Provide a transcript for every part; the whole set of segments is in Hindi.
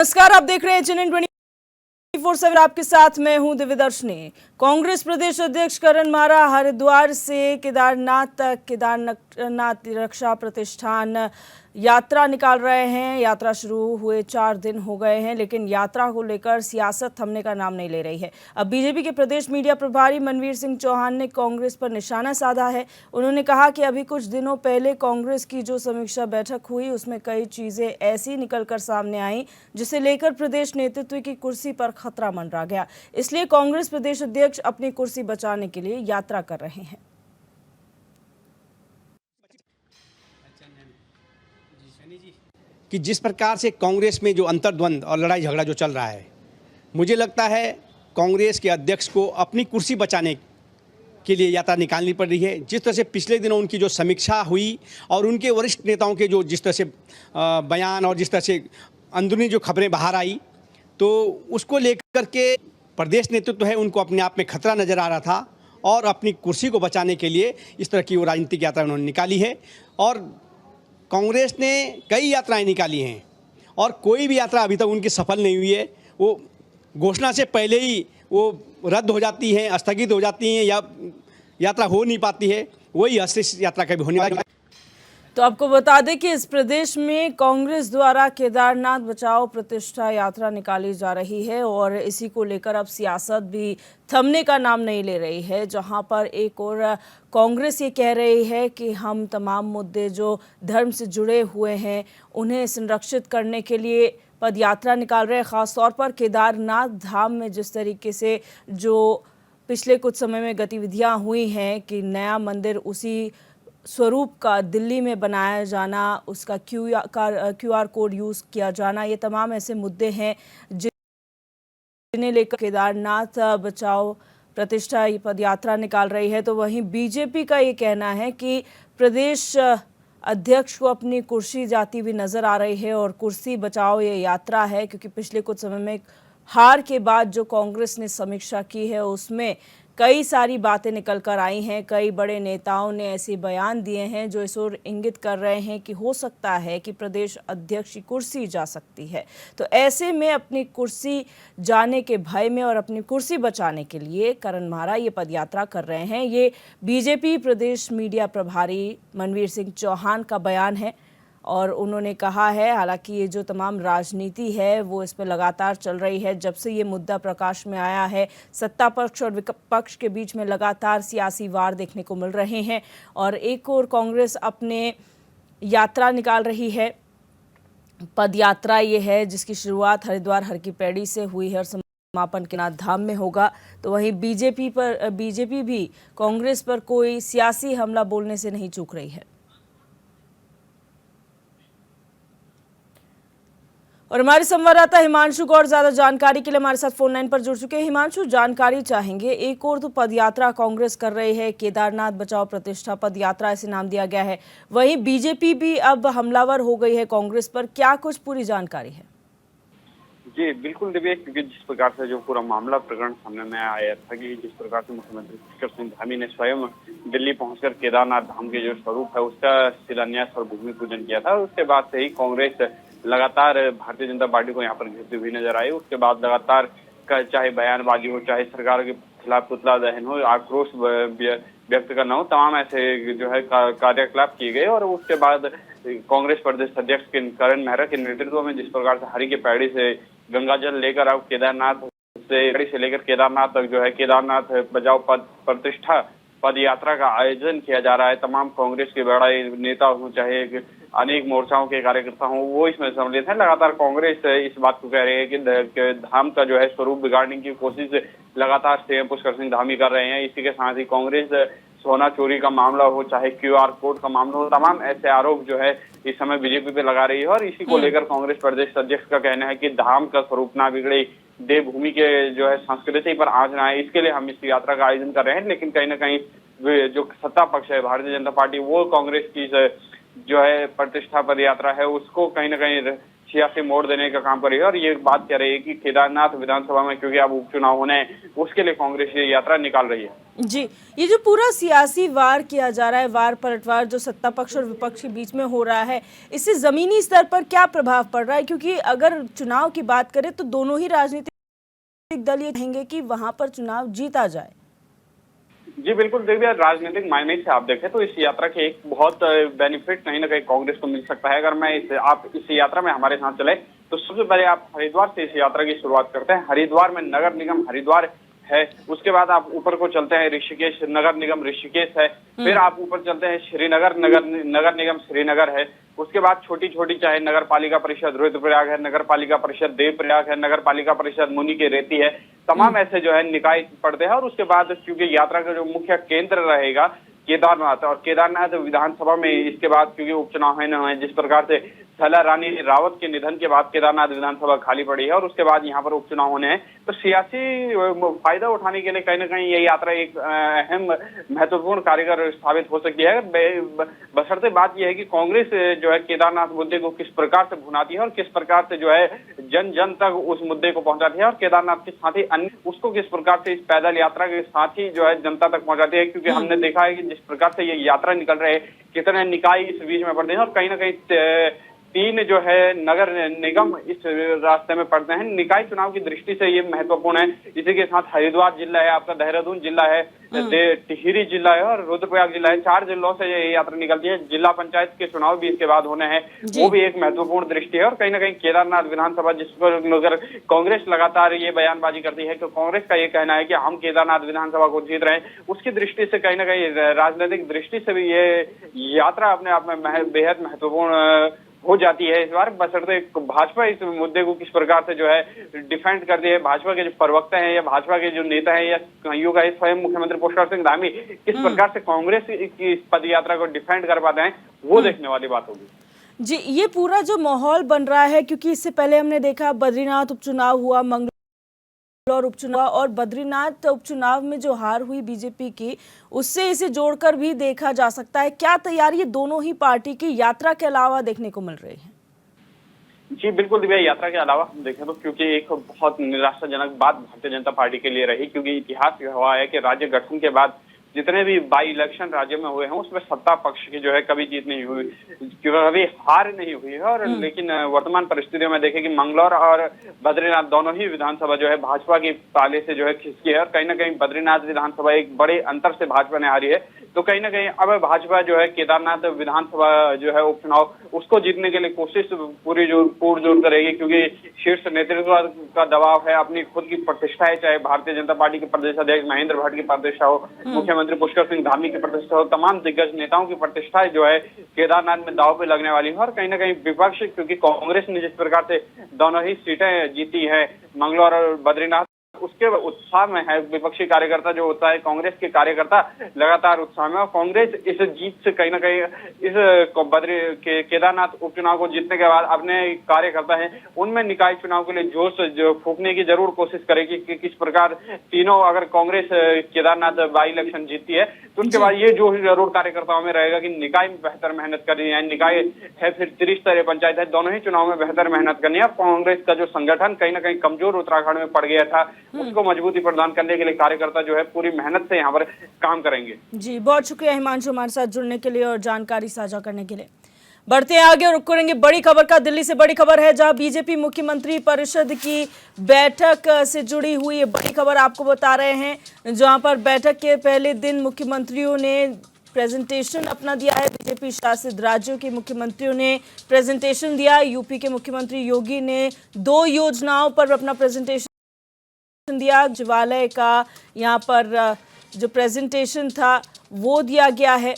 नमस्कार, आप देख रहे हैं चैनल 24/7। आपके साथ मैं हूं दिव्यदर्शनी। कांग्रेस प्रदेश अध्यक्ष करण मारा हरिद्वार से केदारनाथ तक केदारनाथ रक्षा प्रतिष्ठान यात्रा निकाल रहे हैं। यात्रा शुरू हुए 4 दिन हो गए हैं, लेकिन यात्रा को लेकर सियासत थमने का नाम नहीं ले रही है। अब बीजेपी के प्रदेश मीडिया प्रभारी मनवीर सिंह चौहान ने कांग्रेस पर निशाना साधा है। उन्होंने कहा कि अभी कुछ दिनों पहले कांग्रेस की जो समीक्षा बैठक हुई उसमें कई चीजें ऐसी निकलकर सामने आई जिसे लेकर प्रदेश नेतृत्व की कुर्सी पर खतरा मंडरा गया। इसलिए कांग्रेस प्रदेश अध्यक्ष अपनी कुर्सी बचाने के लिए यात्रा कर रहे हैं। कि जिस प्रकार से कांग्रेस में जो अंतर्द्वंद और लड़ाई झगड़ा जो चल रहा है, मुझे लगता है कांग्रेस के अध्यक्ष को अपनी कुर्सी बचाने के लिए यात्रा निकालनी पड़ रही है। जिस तरह से पिछले दिनों उनकी जो समीक्षा हुई और उनके वरिष्ठ नेताओं के जो जिस तरह से बयान और जिस तरह से अंदरूनी जो खबरें बाहर आई, तो उसको लेकर के प्रदेश नेतृत्व है उनको अपने आप में खतरा नज़र आ रहा था और अपनी कुर्सी को बचाने के लिए इस तरह की वो राजनीतिक यात्रा उन्होंने निकाली है। और कांग्रेस ने कई यात्राएं निकाली हैं और कोई भी यात्रा अभी तक उनकी सफल नहीं हुई है। वो घोषणा से पहले ही वो रद्द हो जाती हैं, स्थगित हो जाती हैं या यात्रा हो नहीं पाती है। वही इस यात्रा का भी होने वाला है। तो आपको बता दें कि इस प्रदेश में कांग्रेस द्वारा केदारनाथ बचाओ प्रतिष्ठा यात्रा निकाली जा रही है और इसी को लेकर अब सियासत भी थमने का नाम नहीं ले रही है। जहां पर एक और कांग्रेस ये कह रही है कि हम तमाम मुद्दे जो धर्म से जुड़े हुए हैं उन्हें संरक्षित करने के लिए पद यात्रा निकाल रहे हैं। ख़ासतौर पर केदारनाथ धाम में जिस तरीके से जो पिछले कुछ समय में गतिविधियाँ हुई हैं कि नया मंदिर उसी स्वरूप का दिल्ली में बनाया जाना, उसका क्यूआर कोड यूज़ किया जाना, ये तमाम ऐसे मुद्दे हैं जिन्हें लेकर केदारनाथ बचाओ प्रतिष्ठा पद यात्रा निकाल रही है। तो वहीं बीजेपी का ये कहना है कि प्रदेश अध्यक्ष को अपनी कुर्सी जाती हुई नज़र आ रही है और कुर्सी बचाओ ये यात्रा है, क्योंकि पिछले कुछ समय में हार के बाद जो कांग्रेस ने समीक्षा की है उसमें कई सारी बातें निकल कर आई हैं। कई बड़े नेताओं ने ऐसे बयान दिए हैं जो इस ओर इंगित कर रहे हैं कि हो सकता है कि प्रदेश अध्यक्ष की कुर्सी जा सकती है। तो ऐसे में अपनी कुर्सी जाने के भय में और अपनी कुर्सी बचाने के लिए करण मारा ये पदयात्रा कर रहे हैं। ये बीजेपी प्रदेश मीडिया प्रभारी मनवीर सिंह चौहान का बयान है और उन्होंने कहा है, हालांकि ये जो तमाम राजनीति है वो इस पर लगातार चल रही है। जब से ये मुद्दा प्रकाश में आया है, सत्ता पक्ष और विपक्ष के बीच में लगातार सियासी वार देखने को मिल रहे हैं और एक और कांग्रेस अपने यात्रा निकाल रही है। पद यात्रा ये है जिसकी शुरुआत हरिद्वार हर की पैड़ी से हुई है और समापन केदारनाथ धाम में होगा। तो वहीं बीजेपी भी कांग्रेस पर कोई सियासी हमला बोलने से नहीं चूक रही है। और हमारे संवाददाता हिमांशु गौड़ ज्यादा जानकारी के लिए हमारे साथ फोन लाइन पर जुड़ चुके हैं। हिमांशु, जानकारी चाहेंगे। एक और तो पदयात्रा कांग्रेस कर रही है, केदारनाथ बचाओ प्रतिष्ठा पदयात्रा ऐसे नाम दिया गया है, वहीं बीजेपी भी अब हमलावर हो गई है कांग्रेस पर। क्या कुछ पूरी जानकारी है? जी बिल्कुल दिव्य, क्योंकि जिस प्रकार से जो पूरा मामला प्रकरण सामने में आया था कि जिस प्रकार से मुख्यमंत्री पुष्कर सिंह धामी ने स्वयं दिल्ली पहुंचकर केदारनाथ धाम के जो स्वरूप है उसका शिलान्यास और भूमि पूजन किया था, उसके बाद से ही कांग्रेस लगातार भारतीय जनता पार्टी को यहाँ पर घेरती हुई नजर आई। उसके बाद लगातार चाहे बयानबाजी हो, चाहे सरकार के खिलाफ पुतला दहन हो, आक्रोश व्यक्त करना हो, तमाम ऐसे जो है कार्यकलाप किए गए। और उसके बाद कांग्रेस प्रदेश अध्यक्ष के करण मेहरा के नेतृत्व में जिस प्रकार से हरि के पैड़ी से गंगा जल लेकर अब केदारनाथ से लेकर केदारनाथ तक जो है केदारनाथ बचाओ प्रतिष्ठा पद यात्रा का आयोजन किया जा रहा है। तमाम कांग्रेस के बड़े नेता हों, चाहे अनेक मोर्चाओं के कार्यकर्ता हों, वो इसमें सम्मिलित हैं। लगातार कांग्रेस इस बात को कह रही है कि धाम का जो है स्वरूप बिगाड़ने की कोशिश लगातार सीएम पुष्कर सिंह धामी कर रहे हैं। इसी के साथ ही कांग्रेस सोना चोरी का मामला हो, चाहे क्यूआर कोड का मामला हो, तमाम ऐसे आरोप जो है इस समय बीजेपी पे लगा रही है। और इसी को लेकर कांग्रेस प्रदेश अध्यक्ष का कहना है कि धाम का स्वरूप ना बिगड़े, देवभूमि के जो है संस्कृति पर आंच ना आए, इसके लिए हम इस यात्रा का आयोजन कर रहे हैं। लेकिन कहीं ना कहीं जो सत्ता पक्ष है भारतीय जनता पार्टी, वो कांग्रेस की जो है प्रतिष्ठा पद यात्रा है उसको कहीं ना कहीं सियासी मोड़ देने का काम कर रही है और ये बात कह रही है कि केदारनाथ विधानसभा में क्योंकि अब उपचुनाव होने हैं उसके लिए कांग्रेस ये यात्रा निकाल रही है। जी, ये जो पूरा सियासी वार किया जा रहा है, वार पलटवार जो सत्ता पक्ष और विपक्ष के बीच में हो रहा है, इससे जमीनी स्तर पर क्या प्रभाव पड़ रहा है? क्योंकि अगर चुनाव की बात करें तो दोनों ही राजनीतिक दल ये कहेंगे कि वहां पर चुनाव जीता जाए। जी बिल्कुल, देखिए राजनीतिक मायने से आप देखें तो इस यात्रा के एक बहुत बेनिफिट कहीं ना कहीं कांग्रेस को मिल सकता है। अगर मैं आप इस यात्रा में हमारे साथ चले तो सबसे पहले आप हरिद्वार से इस यात्रा की शुरुआत करते हैं। हरिद्वार में नगर निगम हरिद्वार है, उसके बाद आप ऊपर को चलते हैं ऋषिकेश, नगर निगम ऋषिकेश है, फिर आप ऊपर चलते हैं श्रीनगर, नगर निगम श्रीनगर है, उसके बाद छोटी छोटी चाहे नगर पालिका परिषद रुद्रप्रयाग है, नगर पालिका परिषद देवप्रयाग है, नगर पालिका परिषद मुनि की रेती है, तमाम ऐसे जो है निकाय पड़ते हैं। और उसके बाद क्योंकि यात्रा का जो मुख्य केंद्र रहेगा केदारनाथ, और केदारनाथ विधानसभा में इसके बाद क्योंकि उपचुनाव है, जिस प्रकार से थला रानी रावत के निधन के बाद केदारनाथ विधानसभा खाली पड़ी है और उसके बाद यहाँ पर उपचुनाव होने हैं, तो सियासी फायदा उठाने के लिए कहीं ना कहीं ये यात्रा एक अहम महत्वपूर्ण कारगर साबित हो सकती है। बशर्ते बात यह है कि कांग्रेस जो है केदारनाथ मुद्दे को किस प्रकार से भुनाती है और किस प्रकार से जो है जन जन तक उस मुद्दे को पहुंचाती है और केदारनाथ के साथ ही अन्य उसको किस प्रकार से इस पैदल यात्रा के साथ ही जो है जनता तक पहुंचाती है। क्योंकि हमने देखा है कि जिस प्रकार से ये यात्रा निकल रहे हैं, कितने निकाय इस बीच में पड़ते हैं और कहीं ना कहीं 3 जो है नगर निगम इस रास्ते में पड़ते हैं। निकाय चुनाव की दृष्टि से ये महत्वपूर्ण है। इसी के साथ हरिद्वार जिला है, आपका देहरादून जिला है, टिहरी जिला है और रुद्रप्रयाग जिला है। 4 जिलों से ये यात्रा निकलती है। जिला पंचायत के चुनाव भी इसके बाद होने हैं, वो भी एक महत्वपूर्ण दृष्टि है। और कहीं ना कहीं केदारनाथ विधानसभा जिस पर अगर कांग्रेस लगातार ये बयानबाजी करती है, तो कांग्रेस का ये कहना है कि हम केदारनाथ विधानसभा को जीत रहे हैं, उसकी दृष्टि से कहीं ना कहीं राजनीतिक दृष्टि से भी ये यात्रा अपने आप में बेहद महत्वपूर्ण हो जाती है इस बार। बशर्ते भाजपा इस मुद्दे को किस प्रकार से जो है डिफेंड करती है, भाजपा के जो प्रवक्ता हैं या भाजपा के जो नेता हैं या कईयों का स्वयं मुख्यमंत्री पुष्कर सिंह धामी किस प्रकार से कांग्रेस की इस पद यात्रा को डिफेंड कर पाते हैं, वो देखने वाली बात होगी। जी, ये पूरा जो माहौल बन रहा है, क्योंकि इससे पहले हमने देखा बद्रीनाथ उपचुनाव हुआ, और उपचुनाव और बद्रीनाथ उपचुनाव में जो हार हुई बीजेपी की, उससे इसे जोड़कर भी देखा जा सकता है। क्या तैयारी दोनों ही पार्टी की यात्रा के अलावा देखने को मिल रही है? जी बिल्कुल दिव्या, यात्रा के अलावा हम देखें तो क्योंकि एक बहुत निराशाजनक बात भारतीय जनता पार्टी के लिए रही, क्योंकि इतिहास हुआ है कि राज्य गठन के बाद जितने भी बाई इलेक्शन राज्य में हुए हैं उसमें सत्ता पक्ष की जो है कभी जीत नहीं हुई, कभी हार नहीं हुई है। और लेकिन वर्तमान परिस्थितियों में देखें कि मंगलौर और बद्रीनाथ दोनों ही विधानसभा जो है भाजपा की पाले से जो है खिसकी है और कहीं ना कहीं बद्रीनाथ विधानसभा एक बड़े अंतर से भाजपा ने हारी है। तो कहीं ना कहीं अब भाजपा जो है केदारनाथ विधानसभा जो है उपचुनाव उसको जीतने के लिए कोशिश पूरी जोर करेगी, क्योंकि शीर्ष नेतृत्व का दबाव है, अपनी खुद की प्रतिष्ठा है, चाहे भारतीय जनता पार्टी के प्रदेश अध्यक्ष महेंद्र भट्ट की प्रतिष्ठा हो, मुख्यमंत्री पुष्कर सिंह धामी की प्रतिष्ठा हो, तमाम दिग्गज नेताओं की प्रतिष्ठा जो है केदारनाथ में दांव पे लगने वाली है। और कहीं ना कहीं विपक्ष, क्योंकि कांग्रेस ने जिस प्रकार से दोनों ही सीटें जीती है मंगलौर और बद्रीनाथ, उसके उत्साह में है विपक्षी कार्यकर्ता जो होता है, कांग्रेस के कार्यकर्ता लगातार उत्साह में। और कांग्रेस इस जीत से कहीं ना कहीं इस केदारनाथ उपचुनाव को जीतने के बाद अपने कार्यकर्ता हैं उनमें निकाय चुनाव के लिए जोश जो फूकने की जरूर कोशिश करेगी कि किस प्रकार तीनों, अगर कांग्रेस केदारनाथ बाई इलेक्शन जीतती है तो उसके बाद ये जोश जरूर कार्यकर्ताओं में रहेगा कि निकाय में बेहतर मेहनत करनी है। निकाय है, फिर त्रिस्तरीय पंचायत है, दोनों ही चुनाव में बेहतर मेहनत करनी है। कांग्रेस का जो संगठन कहीं ना कहीं कमजोर उत्तराखंड में पड़ गया था, उसको मजबूती प्रदान करने के लिए कार्यकर्ता जो है पूरी मेहनत से यहाँ पर काम करेंगे। जी, बहुत शुक्रिया हिमांशु हमारे साथ जुड़ने के लिए और जानकारी साझा करने के लिए। बढ़ते हैं आगे और रुक करेंगे बड़ी खबर का। दिल्ली से बड़ी खबर है, जहां बीजेपी मुख्यमंत्री परिषद की बैठक से जुड़ी हुई बड़ी खबर आपको बता रहे हैं, जहां पर बैठक के पहले दिन मुख्यमंत्रियों ने प्रेजेंटेशन अपना दिया है। बीजेपी शासित राज्यों के मुख्यमंत्रियों ने प्रेजेंटेशन दिया। यूपी के मुख्यमंत्री योगी ने 2 योजनाओं पर अपना प्रेजेंटेशन दिया। सचिवालय का यहाँ पर जो प्रेजेंटेशन था वो दिया गया है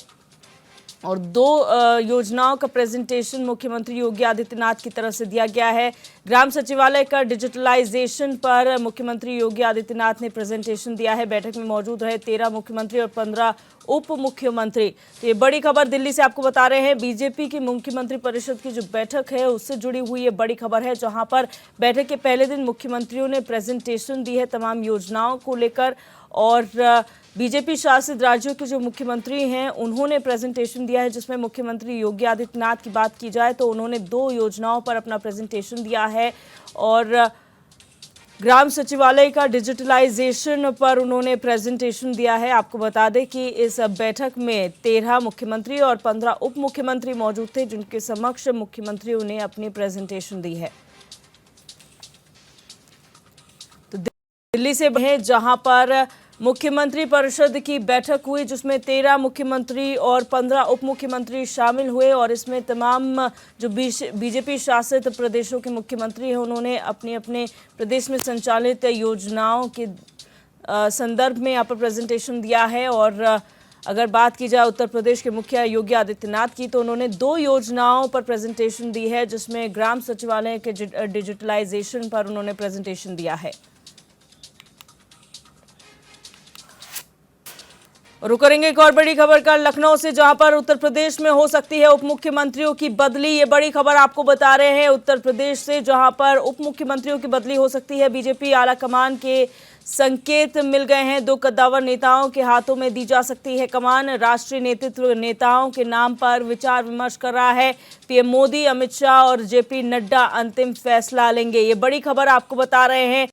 और 2 योजनाओं का प्रेजेंटेशन मुख्यमंत्री योगी आदित्यनाथ की तरफ से दिया गया है। ग्राम सचिवालय का डिजिटलाइजेशन पर मुख्यमंत्री योगी आदित्यनाथ ने प्रेजेंटेशन दिया है। बैठक में मौजूद रहे 13 मुख्यमंत्री और 15 उप मुख्यमंत्री। तो ये बड़ी खबर दिल्ली से आपको बता रहे हैं। बीजेपी की मुख्यमंत्री परिषद की जो बैठक है उससे जुड़ी हुई ये बड़ी खबर है, जहां पर बैठक के पहले दिन मुख्यमंत्रियों ने प्रेजेंटेशन दी है तमाम योजनाओं को लेकर, और बीजेपी शासित राज्यों के जो मुख्यमंत्री हैं उन्होंने प्रेजेंटेशन दिया है, जिसमें मुख्यमंत्री योगी आदित्यनाथ की बात की जाए तो उन्होंने 2 योजनाओं पर अपना प्रेजेंटेशन दिया है, और ग्राम सचिवालय का डिजिटलाइजेशन पर उन्होंने प्रेजेंटेशन दिया है। आपको बता दें कि इस बैठक में 13 मुख्यमंत्री और 15 उप मुख्यमंत्री मौजूद थे, जिनके समक्ष मुख्यमंत्रियों ने अपनी प्रेजेंटेशन दी है। तो दिल्ली से है जहां पर मुख्यमंत्री परिषद की बैठक हुई, जिसमें 13 मुख्यमंत्री और 15 उप मुख्यमंत्री शामिल हुए, और इसमें तमाम जो बीजेपी शासित प्रदेशों के मुख्यमंत्री हैं उन्होंने अपने अपने प्रदेश में संचालित योजनाओं के संदर्भ में यहाँ पर प्रेजेंटेशन दिया है। और अगर बात की जाए उत्तर प्रदेश के मुखिया योगी आदित्यनाथ की, तो उन्होंने 2 योजनाओं पर प्रेजेंटेशन दी है, जिसमें ग्राम सचिवालय के डिजिटलाइजेशन पर उन्होंने प्रेजेंटेशन दिया है। रुक करेंगे एक और बड़ी खबर का लखनऊ से, जहां पर उत्तर प्रदेश में हो सकती है उप मुख्यमंत्रियों की बदली। ये बड़ी खबर आपको बता रहे हैं उत्तर प्रदेश से, जहां पर उप मुख्यमंत्रियों की बदली हो सकती है। बीजेपी आलाकमान के संकेत मिल गए हैं। 2 कद्दावर नेताओं के हाथों में दी जा सकती है कमान। राष्ट्रीय नेतृत्व नेताओं के नाम पर विचार विमर्श कर रहा है। पीएम मोदी, अमित शाह और जेपी नड्डा अंतिम फैसला लेंगे। ये बड़ी खबर आपको बता रहे हैं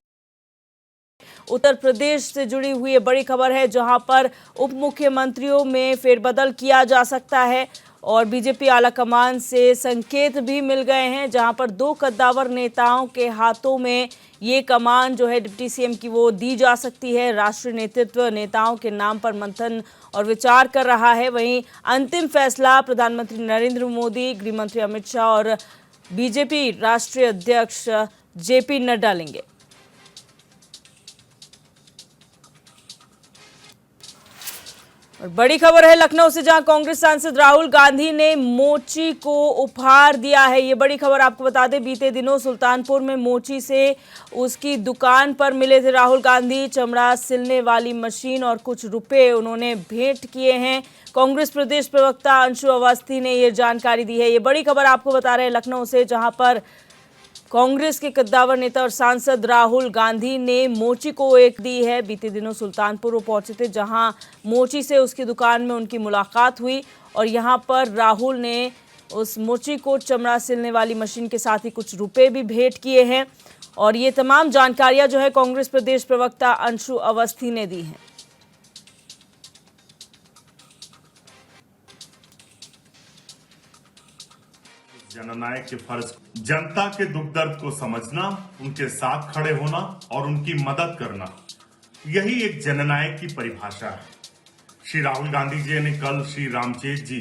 उत्तर प्रदेश से जुड़ी हुई ये बड़ी खबर है, जहां पर उप मुख्यमंत्रियों में फेरबदल किया जा सकता है, और बीजेपी आलाकमान से संकेत भी मिल गए हैं, जहां पर 2 कद्दावर नेताओं के हाथों में ये कमान जो है डिप्टी सीएम की वो दी जा सकती है। राष्ट्रीय नेतृत्व नेताओं के नाम पर मंथन और विचार कर रहा है। वहीं अंतिम फैसला प्रधानमंत्री नरेंद्र मोदी, गृहमंत्री अमित शाह और बीजेपी राष्ट्रीय अध्यक्ष जेपी नड्डा लेंगे। और बड़ी खबर है लखनऊ से, जहां कांग्रेस सांसद राहुल गांधी ने मोची को उपहार दिया है। ये बड़ी खबर आपको बता दें, बीते दिनों सुल्तानपुर में मोची से उसकी दुकान पर मिले थे राहुल गांधी। चमड़ा सिलने वाली मशीन और कुछ रुपए उन्होंने भेंट किए हैं। कांग्रेस प्रदेश प्रवक्ता अंशु अवस्थी ने ये जानकारी दी है। ये बड़ी खबर आपको बता रहे हैं लखनऊ से, जहां पर कांग्रेस के कद्दावर नेता और सांसद राहुल गांधी ने मोची को एक दी है। बीते दिनों सुल्तानपुर वो पहुंचे थे, जहां मोची से उसकी दुकान में उनकी मुलाकात हुई, और यहां पर राहुल ने उस मोची को चमड़ा सिलने वाली मशीन के साथ ही कुछ रुपए भी भेंट किए हैं। और ये तमाम जानकारियां जो है कांग्रेस प्रदेश प्रवक्ता अंशु अवस्थी ने दी हैं। जननायक के फर्ज, जनता के दुख दर्द को समझना, उनके साथ खड़े होना और उनकी मदद करना, यही एक जननायक की परिभाषा है। श्री राहुल गांधी जी ने कल श्री रामचेत जी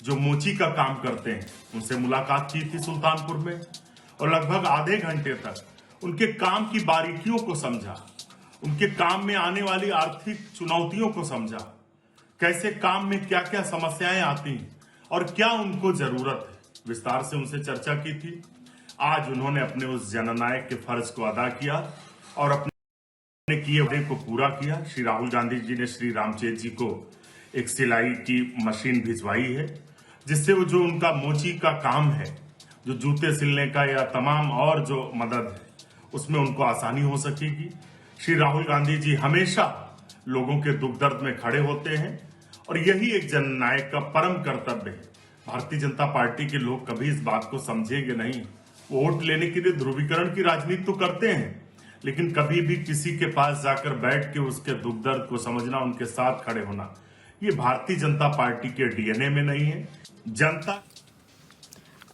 जो मोची का काम करते हैं उनसे मुलाकात की थी सुल्तानपुर में, और लगभग आधे घंटे तक उनके काम की बारीकियों को समझा, उनके काम में आने वाली आर्थिक चुनौतियों को समझा, कैसे काम में क्या क्या समस्याएं आती हैं और क्या उनको जरूरत है, विस्तार से उनसे चर्चा की थी। आज उन्होंने अपने उस जननायक के फर्ज को अदा किया और अपने किए वादे को पूरा किया। श्री राहुल गांधी जी ने श्री रामचेत जी को एक सिलाई की मशीन भिजवाई है, जिससे वो जो उनका मोची का काम है, जो जूते सिलने का या तमाम और जो मदद है, उसमें उनको आसानी हो सकेगी। श्री राहुल गांधी जी हमेशा लोगों के दुख दर्द में खड़े होते हैं, और यही एक जननायक का परम कर्तव्य है। भारतीय जनता पार्टी के लोग कभी इस बात को समझेंगे नहीं। वोट लेने के लिए ध्रुवीकरण की राजनीति तो करते हैं, लेकिन कभी भी किसी के पास जाकर बैठ के उसके दुख दर्द को समझना, उनके साथ खड़े होना, ये भारतीय जनता पार्टी के डीएनए में नहीं है। जनता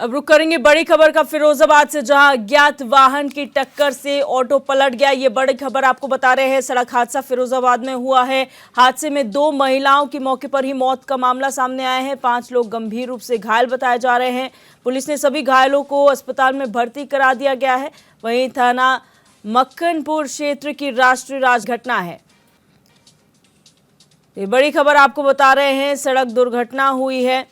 अब रुक करेंगे बड़ी खबर का फिरोजाबाद से, जहां अज्ञात वाहन की टक्कर से ऑटो पलट गया। ये बड़ी खबर आपको बता रहे हैं, सड़क हादसा फिरोजाबाद में हुआ है। हादसे में 2 महिलाओं की मौके पर ही मौत का मामला सामने आया है। 5 लोग गंभीर रूप से घायल बताए जा रहे हैं। पुलिस ने सभी घायलों को अस्पताल में भर्ती करा दिया गया है। वहीं थाना मक्खनपुर क्षेत्र की राष्ट्रीय राजघटना है। ये बड़ी खबर आपको बता रहे हैं, सड़क दुर्घटना हुई है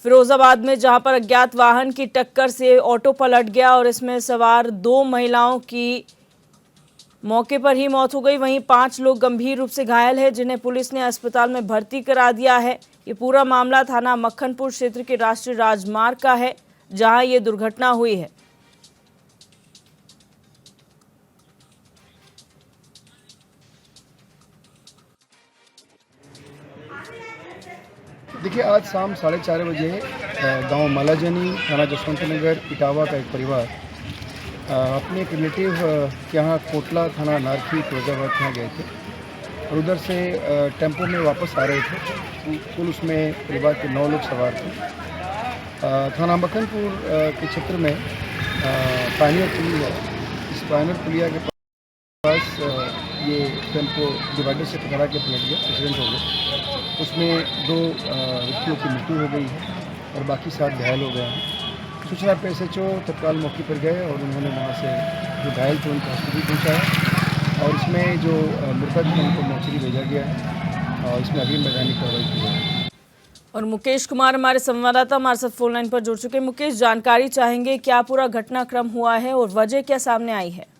फिरोजाबाद में जहां पर अज्ञात वाहन की टक्कर से ऑटो पलट गया और इसमें सवार 2 महिलाओं की मौके पर ही मौत हो गई। वहीं 5 लोग गंभीर रूप से घायल हैं, जिन्हें पुलिस ने अस्पताल में भर्ती करा दिया है। ये पूरा मामला थाना मक्खनपुर क्षेत्र के राष्ट्रीय राजमार्ग का है, जहां ये दुर्घटना हुई है। देखिए, आज शाम 4:30 बजे गांव मालाजनी, थाना जसवंत नगर, इटावा का एक परिवार अपने एक रिलेटिव के यहाँ कोटला, थाना नारखी, फिरोजाबाद के यहाँ गए थे और उधर से टेम्पो में वापस आ रहे थे। कुल उसमें परिवार के 9 लोग सवार थे। थाना मक्खनपुर के क्षेत्र में पायनियर पुलिया, इस पायनियर पुलिया के पास ये टेम्पो डिवाइडर से टकरा के पलट गया, एक्सीडेंट हो गया। उसमें 2 व्यक्तियों की मृत्यु हो गई है और बाकी 7 घायल हो गए हैं। सूचना पर SHO तत्काल मौके पर गए और उन्होंने वहाँ से जो घायल थे उनको हॉस्पिटल पहुँचाया और इसमें जो मृतक हैं उनको मोर्चरी भेजा गया है और इसमें अभी वैधानिक कार्रवाई की जाएगी। और मुकेश कुमार हमारे संवाददाता हमारे साथ फोन लाइन पर जुड़ चुके हैं। मुकेश, जानकारी चाहेंगे क्या पूरा घटनाक्रम हुआ है और वजह क्या सामने आई है?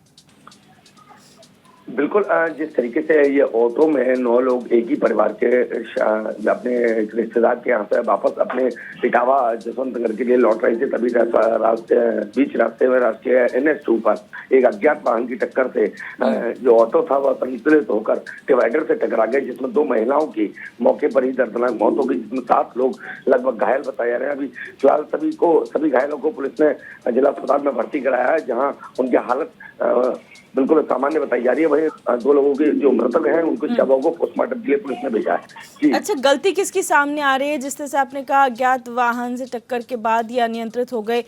बिल्कुल, जिस तरीके से ये ऑटो में 9 लोग एक ही परिवार के अपने रिश्तेदार के यहाँ से वापस अपने इटावा जसवंत नगर के लिए लौट रहे थे, तभी बीच रास्ते में राष्ट्रीय NH2 पर एक अज्ञात वाहन की टक्कर से जो ऑटो था वह संतुलित होकर डिवाइडर से टकरा गया, जिसमें 2 महिलाओं की मौके पर ही दर्दनाक मौत हो गई, जिसमें 7 लोग लगभग घायल बताए जा रहे हैं। अभी फिलहाल सभी घायलों को पुलिस ने जिला अस्पताल में भर्ती कराया है, जहाँ उनकी हालत बिल्कुल सामान्य बताई जा रही है। वही 2 लोगों के जो मृतक हैं उनको शवों को पोस्टमार्टम के लिए पुलिस ने भेजा है। अच्छा, गलती किसकी सामने आ रही है? जिस तरह से आपने कहा अज्ञात वाहन से टक्कर के बाद ये अनियंत्रित हो गए,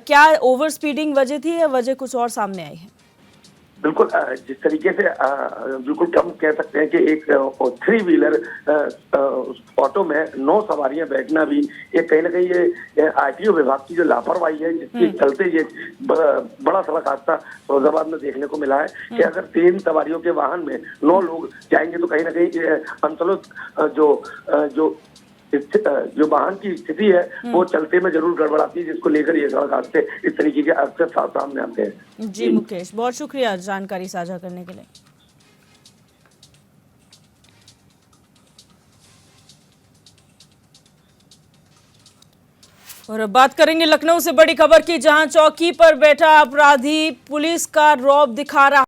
क्या ओवर स्पीडिंग वजह थी या वजह कुछ और सामने आई है? बिल्कुल, जिस तरीके से बिल्कुल हम कह सकते हैं कि एक 3 व्हीलर ऑटो में 9 सवारियां बैठना भी एक कहीं ना कहीं ये RTO विभाग की जो लापरवाही है, जिसके चलते ये बड़ा सड़क हादसा फिरोजाबाद में देखने को मिला है कि अगर 3 सवारियों के वाहन में 9 लोग जाएंगे तो कहीं ना कहीं अंतरित जो वाहन की स्थिति है वो चलते में जरूर गड़बड़ाती है, जिसको लेकर ये सड़क हादसे इस तरीके के अक्सर सामने आते हैं। जी मुकेश, बहुत शुक्रिया जानकारी साझा करने के लिए। और अब बात करेंगे लखनऊ से बड़ी खबर की, जहां चौकी पर बैठा अपराधी पुलिस का रौब दिखा रहा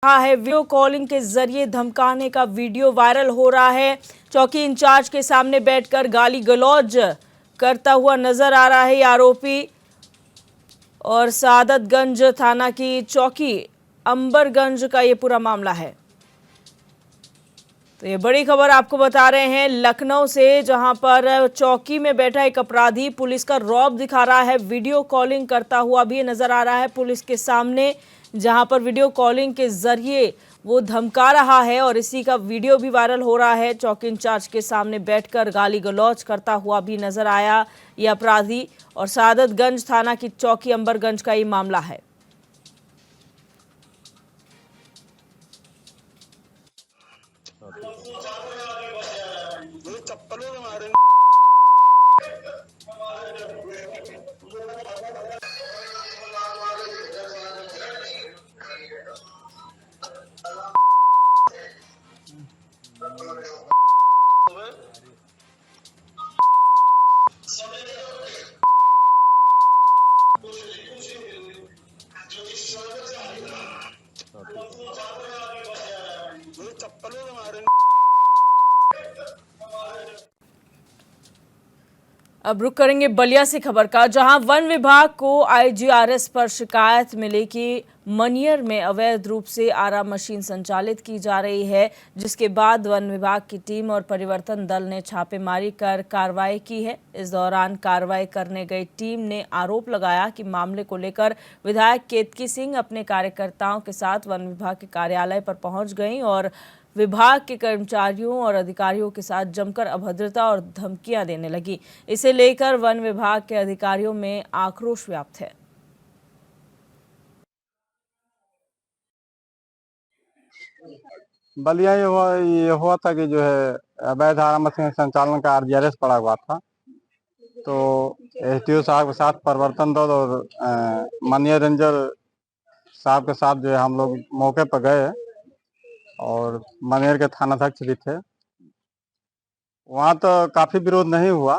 है। वीडियो कॉलिंग के जरिए धमकाने का वीडियो वायरल हो रहा है। चौकी इंचार्ज के सामने बैठकर गाली गलौज करता हुआ नजर आ रहा है ये आरोपी। और सादतगंज थाना की चौकी अंबरगंज का ये पूरा मामला है। तो ये बड़ी खबर आपको बता रहे हैं लखनऊ से, जहां पर चौकी में बैठा एक अपराधी पुलिस का रौब दिखा रहा है। वीडियो कॉलिंग करता हुआ भी नजर आ रहा है पुलिस के सामने, जहां पर वीडियो कॉलिंग के जरिए वो धमका रहा है और इसी का वीडियो भी वायरल हो रहा है। चौकी इंचार्ज के सामने बैठकर गाली गलौज करता हुआ भी नजर आया ये अपराधी। और सादतगंज थाना की चौकी अंबरगंज का ये मामला है। अब रुक करेंगे बलिया से खबर का, जहां वन विभाग को IGRS पर शिकायत मिली कि मनियर में अवैध रूप से आरा मशीन संचालित की जा रही है, जिसके बाद वन विभाग की टीम और परिवर्तन दल ने छापेमारी कर कार्रवाई की है। इस दौरान कार्रवाई करने गई टीम ने आरोप लगाया कि मामले को लेकर विधायक केतकी सिंह अपने कार्यकर्ताओं के साथ वन विभाग के कार्यालय पर पहुंच गईं और विभाग के कर्मचारियों और अधिकारियों के साथ जमकर अभद्रता और धमकियां देने लगी। इसे लेकर वन विभाग के अधिकारियों में आक्रोश व्याप्त है। बलिया ये हुआ था कि जो है अवैध आरा मशीन संचालन का RGRS पड़ा हुआ था। तो एसडीओ साहब के साथ प्रवर्तन दल और माननीय रेंजर साहब के साथ जो है हम लोग मौके पर गए और मनेर के थानाध्यक्ष भी थे। वहाँ तो काफी विरोध नहीं हुआ।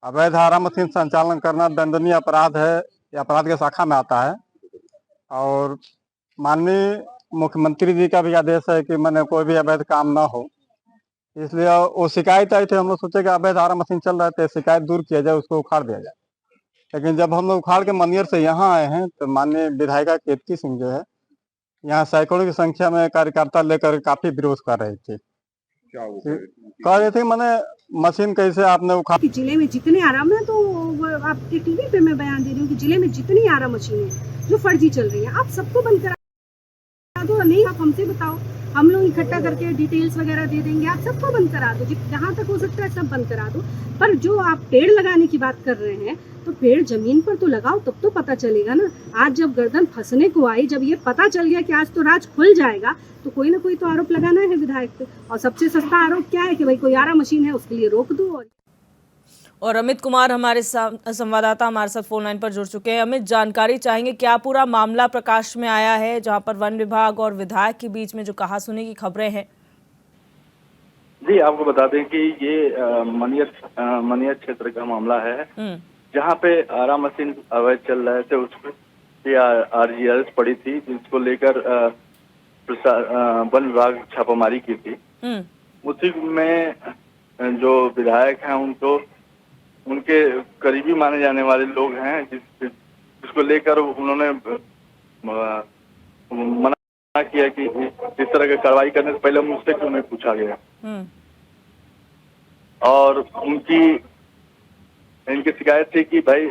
अवैध आरा मशीन संचालन करना दंडनीय अपराध है, ये अपराध के शाखा में आता है और माननीय मुख्यमंत्री जी का भी आदेश है कि मैंने कोई भी अवैध काम ना हो, इसलिए वो शिकायत आई थी। हम लोग सोचे कि अवैध आरा मशीन चल रहा है, शिकायत दूर किया जाए, उसको उखाड़ दिया जाए। लेकिन जब हम लोग उखाड़ के मनियर से यहाँ आए हैं तो माननीय विधायिका केतकी सिंह जो है यहाँ सैकड़ों की संख्या में कार्यकर्ता लेकर काफी विरोध कर रही थी। कह रहे थे मैंने मशीन कैसे आपने उखाड़। कि जिले में जितने आराम है, तो आपके टीवी पे मैं बयान दे रही हूँ कि जिले में जितनी आरा मशीनें हैं जो फर्जी चल रही है, आप सबको बंद करा दो। नहीं, आप हमसे बताओ, हम लोग इकट्ठा करके डिटेल्स वगैरह दे देंगे, आप सबको बंद करा दो, जहाँ तक हो सकता है सब बंद करा दो। पर जो आप पेड़ लगाने की बात कर रहे हैं, तो पेड़ जमीन पर तो लगाओ, तब तो पता चलेगा ना। आज जब गर्दन फंसने को आई, जब ये पता चल गया कि आज तो राज खुल जाएगा, तो कोई ना कोई तो आरोप लगाना है विधायक पे। और सबसे सस्ता आरोप क्या है कि भाई कोई आरा मशीन है उसके लिए रोक दो। और अमित कुमार हमारे संवाददाता हमारे साथ फोन लाइन पर जुड़ चुके हैं। अमित, जानकारी चाहेंगे, क्या पूरा मामला प्रकाश में आया है जहां पर वन विभाग और विधायक के बीच में जो कहासुनी की खबरें हैं? जी, आपको बता दें कि ये मनियर क्षेत्र का मामला है, जहां पे आरा मशीन अवैध चल रहे थे, उसमें RGRS पड़ी थी, जिसको लेकर वन विभाग छापामारी की थी। उसी में जो विधायक हैं उनके करीबी माने जाने वाले लोग हैं, जिसको लेकर उन्होंने मना किया कि इस तरह की कार्रवाई करने से पहले मुझसे क्यों नहीं पूछा गया। और इनकी शिकायत थी कि भाई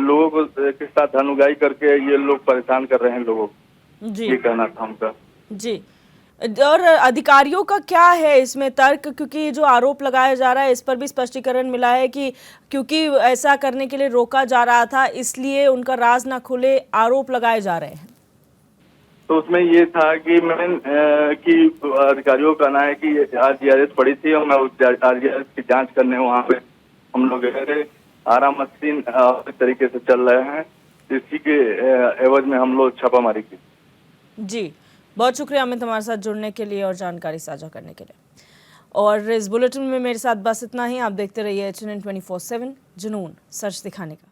लोगों के साथ धनुगाई करके ये लोग परेशान कर रहे हैं लोगों को, ये कहना था उनका। जी, और अधिकारियों का क्या है इसमें तर्क? क्योंकि जो आरोप लगाया जा रहा है इस पर भी स्पष्टीकरण मिला है कि क्योंकि ऐसा करने के लिए रोका जा रहा था, इसलिए उनका राज ना खुले, आरोप लगाए जा रहे हैं। तो उसमें ये था कि अधिकारियों का कहना है कि RGRS पड़ी थी और मैं उस RGRS की जांच करने वहाँ पे हम लोग गए थे। आरा मशीन इस तरीके से चल रहे हैं, इसी के एवज में हम लोग छापामारी की। जी, बहुत शुक्रिया अमित हमारे साथ जुड़ने के लिए और जानकारी साझा करने के लिए। और इस बुलेटिन में मेरे साथ बस इतना ही। आप देखते रहिए HNN 24/7, जुनून सच दिखाने का।